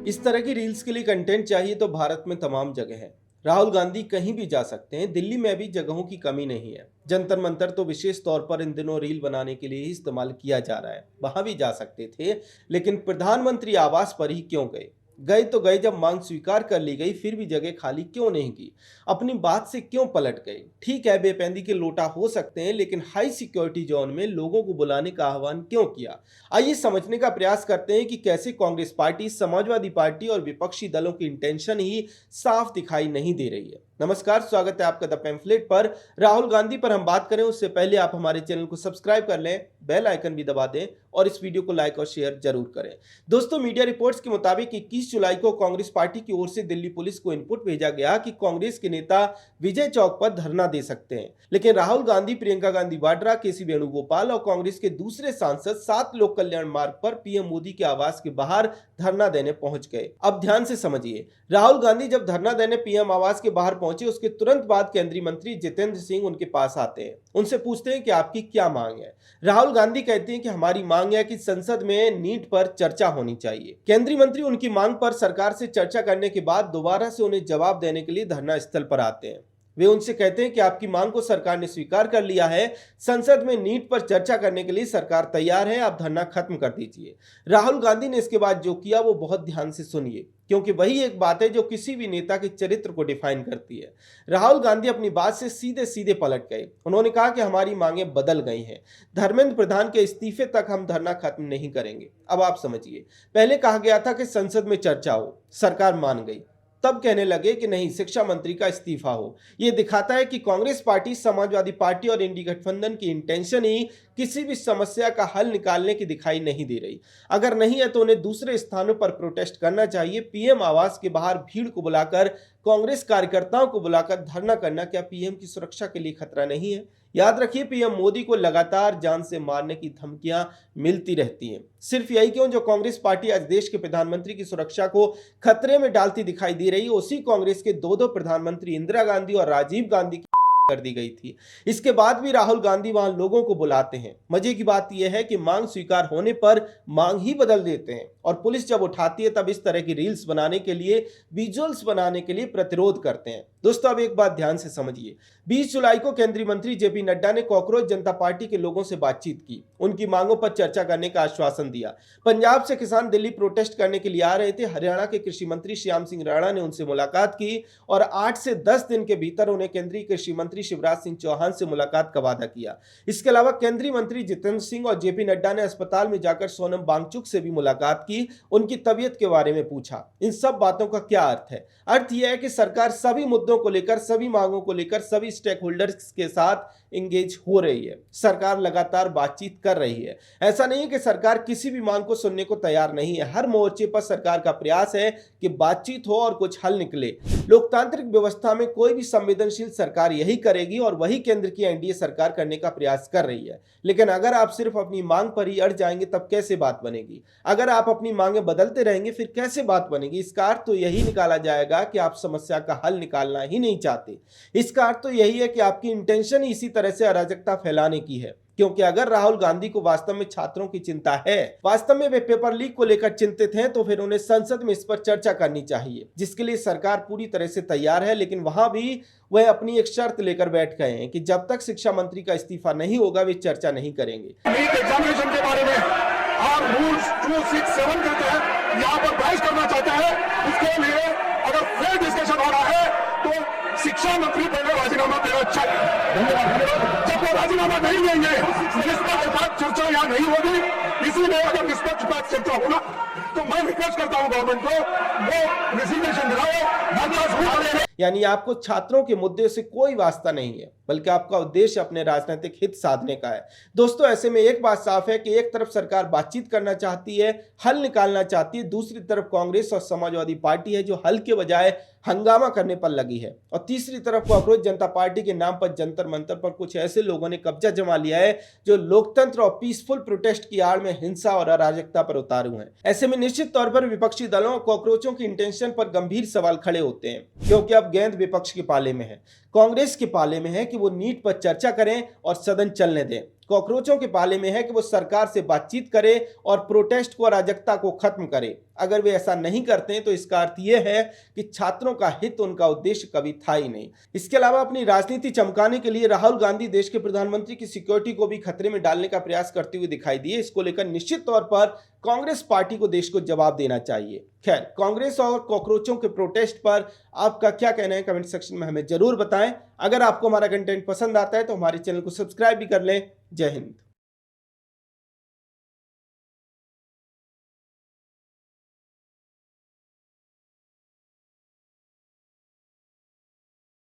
इस तरह की रील्स के लिए कंटेंट चाहिए तो भारत में तमाम जगह है। राहुल गांधी कहीं भी जा सकते हैं। दिल्ली में भी जगहों की कमी नहीं है। जंतर मंतर तो विशेष तौर पर इन दिनों रील बनाने के लिए ही इस्तेमाल किया जा रहा है। वहां भी जा सकते थे, लेकिन प्रधानमंत्री आवास पर ही क्यों गए? गए तो गए, जब मांग स्वीकार कर ली गई फिर भी जगह खाली क्यों नहीं की? अपनी बात से क्यों पलट गए? ठीक है, बेपैंदी के लोटा हो सकते हैं, लेकिन हाई सिक्योरिटी जोन में लोगों को बुलाने का आह्वान क्यों किया? आइए समझने का प्रयास करते हैं कि कैसे कांग्रेस पार्टी, समाजवादी पार्टी और विपक्षी दलों की इंटेंशन ही साफ दिखाई नहीं दे रही है। नमस्कार, स्वागत है आपका द पैम्फलेट पर। राहुल गांधी पर हम बात करें उससे पहले आप हमारे चैनल को सब्सक्राइब कर लें, बेल आइकन भी दबा दें और इस वीडियो को लाइक और शेयर जरूर करें। दोस्तों, मीडिया रिपोर्ट्स के मुताबिक 21 जुलाई को कांग्रेस पार्टी की ओर से दिल्ली पुलिस को इनपुट भेजा गया कि कांग्रेस के नेता विजय चौक पर धरना दे सकते हैं, लेकिन राहुल गांधी, प्रियंका गांधी वाड्रा, केसी वेणुगोपाल और कांग्रेस के दूसरे सांसद 7 लोक कल्याण मार्ग पर पीएम मोदी के आवास के बाहर धरना देने पहुंच गए। अब ध्यान से समझिए, राहुल गांधी जब धरना देने पीएम आवास के बाहर पहुंचे, उसके तुरंत बाद केंद्रीय मंत्री जितेंद्र सिंह उनके पास आते हैं। उनसे पूछते हैं कि आपकी क्या मांग है। राहुल गांधी कहते हैं कि हमारी मांग है कि संसद में नीट पर चर्चा होनी चाहिए। केंद्रीय मंत्री उनकी मांग पर सरकार से चर्चा करने के बाद दोबारा से उन्हें जवाब देने के लिए धरना स्थल पर आते हैं। वे उनसे कहते हैं कि आपकी मांग को सरकार ने स्वीकार कर लिया है। संसद में नीट पर चर्चा करने के लिए सरकार तैयार है। आप धरना खत्म कर दीजिए। राहुल गांधी ने इसके बाद जो किया वो बहुत ध्यान से सुनिए, क्योंकि वही एक बात है जो किसी भी नेता के चरित्र को डिफाइन करती है। राहुल गांधी अपनी बात से सीधे सीधे पलट गए। उन्होंने कहा कि हमारी मांगें बदल गई हैं। धर्मेंद्र प्रधान के इस्तीफे तक हम धरना खत्म नहीं करेंगे। अब आप समझिए, पहले कहा गया था कि संसद में चर्चा हो, सरकार मान गई। तब कहने लगे कि नहीं, शिक्षा मंत्री का इस्तीफा हो। यह दिखाता है कि कांग्रेस पार्टी, समाजवादी पार्टी और इंडी गठबंधन की इंटेंशन ही किसी भी समस्या का हल निकालने की दिखाई नहीं दे रही। अगर नहीं है तो उन्हें दूसरे स्थानों पर प्रोटेस्ट करना चाहिए। पीएम आवास के बाहर भीड़ को बुलाकर, कांग्रेस कार्यकर्ताओं को बुलाकर धरना करना क्या पीएम की सुरक्षा के लिए खतरा नहीं है? याद रखिए, पीएम मोदी को लगातार जान से मारने की धमकियां मिलती रहती हैं। सिर्फ यही क्यों, जो कांग्रेस पार्टी आज देश के प्रधानमंत्री की सुरक्षा को खतरे में डालती दिखाई दे रही है, उसी कांग्रेस के दो प्रधानमंत्री इंदिरा गांधी और राजीव गांधी कर दी गई थी। इसके बाद भी राहुल गांधी वहां लोगों को बुलाते हैं। मजे की बात यह है कि मांग स्वीकार होने पर मांग ही बदल देते हैं, और पुलिस जब उठाती है तब इस तरह की रील्स बनाने के लिए, विजुअल्स बनाने के लिए प्रतिरोध करते हैं। दोस्तों, अब एक बात ध्यान से समझिए। 20 जुलाई को केंद्रीय मंत्री जेपी नड्डा ने कॉकरोच जनता पार्टी के लोगों से बातचीत की, उनकी मांगों पर चर्चा करने का आश्वासन दिया। पंजाब से किसान दिल्ली प्रोटेस्ट करने के लिए आ रहे थे। हरियाणा के कृषि मंत्री श्याम सिंह राणा ने उनसे मुलाकात की और 8 से 10 दिन के भीतर उन्हें केंद्रीय कृषि मंत्री शिवराज सिंह चौहान से मुलाकात का वादा किया। इसके अलावा केंद्रीय मंत्री जितेंद्र सिंह और जेपी नड्डा ने अस्पताल में जाकर सोनम वांगचुक से भी मुलाकात की, उनकी तबीयत के बारे में पूछा। इन सब बातों का क्या अर्थ है? अर्थ यह है कि सरकार सभी मुद्दों को लेकर, सभी मांगों को लेकर सभी स्टेक होल्डर्स के साथ एंगेज हो रही है। सरकार लगातार बातचीत कर रही है। ऐसा नहीं है कि सरकार किसी भी मांग को सुनने को तैयार नहीं है। हर मोर्चे पर सरकार का प्रयास है कि बातचीत हो और कुछ हल निकले। लोकतांत्रिक व्यवस्था में कोई भी संवेदनशील सरकार यही करेगी, और वही केंद्र की एनडीए सरकार करने का प्रयास कर रही है। लेकिन अगर आप सिर्फ अपनी मांग पर ही अड़ जाएंगे तब कैसे बात बनेगी? अगर आप अपनी मांगें बदलते रहेंगे फिर कैसे बात बनेगी? इसका अर्थ तो यही निकाला जाएगा कि आप समस्या का हल निकालना ही नहीं चाहते। इसका अर्थ तो यही है कि आपकी इंटेंशन ही इसी तरह से अराजकता फैलाने की है। क्योंकि अगर राहुल गांधी को वास्तव में छात्रों की चिंता है, वास्तव में वे पेपर लीक को लेकर चिंतित हैं, तो फिर उन्हें संसद में इस पर चर्चा करनी चाहिए, जिसके लिए सरकार पूरी तरह से तैयार है। लेकिन वहां भी वह अपनी एक शर्त लेकर बैठ गए हैं कि जब तक शिक्षा मंत्री का इस्तीफा नहीं होगा वे चर्चा नहीं करेंगे। नीट एग्जामिनेशन के बारे में आप रूल्स 267 कहते हैं, यहाँ पर बहस करना चाहते हैं। उसके लिए अगर फेयर डिस्कशन हो रहा है तो शिक्षा मंत्री पहले राजीनामा देना चाहिए। जब वो राजीनामा नहीं देंगे, निष्पक्ष चर्चा यहाँ नहीं होगी। इसीलिए अगर निष्पक्ष चर्चा होना तो मैं रिक्वेस्ट करता हूँ गवर्नमेंट को, वो रिजिग्नेशन दिलाओ। यानी आपको छात्रों के मुद्दे से कोई वास्ता नहीं है, बल्कि आपका उद्देश्य अपने राजनीतिक हित साधने का है। दोस्तों, ऐसे में एक बात साफ है कि एक तरफ सरकार बातचीत करना चाहती है, हल निकालना चाहती है, दूसरी तरफ कांग्रेस और समाजवादी पार्टी है जो हल के बजाय हंगामा करने पर लगी है, और तीसरी तरफ कॉकरोच जनता पार्टी के नाम पर जंतर मंतर पर कुछ ऐसे लोगों ने कब्जा जमा लिया है जो लोकतंत्र और पीसफुल प्रोटेस्ट की आड़ में हिंसा और अराजकता पर उतारू हैं। ऐसे में निश्चित तौर पर विपक्षी दलों और कॉकरोचों की इंटेंशन पर गंभीर सवाल खड़े होते हैं, क्योंकि अब गेंद विपक्ष के पाले में है। कांग्रेस के पाले में है कि वो नीट पर चर्चा करें और सदन चलने दें। कॉकरोचों के पाले में है कि वो सरकार से बातचीत करे और प्रोटेस्ट को, अराजकता को खत्म करे। अगर वे ऐसा नहीं करते हैं तो इसका अर्थ यह है कि छात्रों का हित उनका उद्देश्य कभी था ही नहीं। इसके अलावा अपनी राजनीति चमकाने के लिए राहुल गांधी देश के प्रधानमंत्री की सिक्योरिटी को भी खतरे में डालने का प्रयास करते हुए दिखाई दिए। इसको लेकर निश्चित तौर पर कांग्रेस पार्टी को देश को जवाब देना चाहिए। खैर, कांग्रेस और कॉकरोचों के प्रोटेस्ट पर आपका क्या कहना है कमेंट सेक्शन में हमें जरूर बताएं। अगर आपको हमारा कंटेंट पसंद आता है तो हमारे चैनल को सब्सक्राइब भी कर लें। जय हिंद।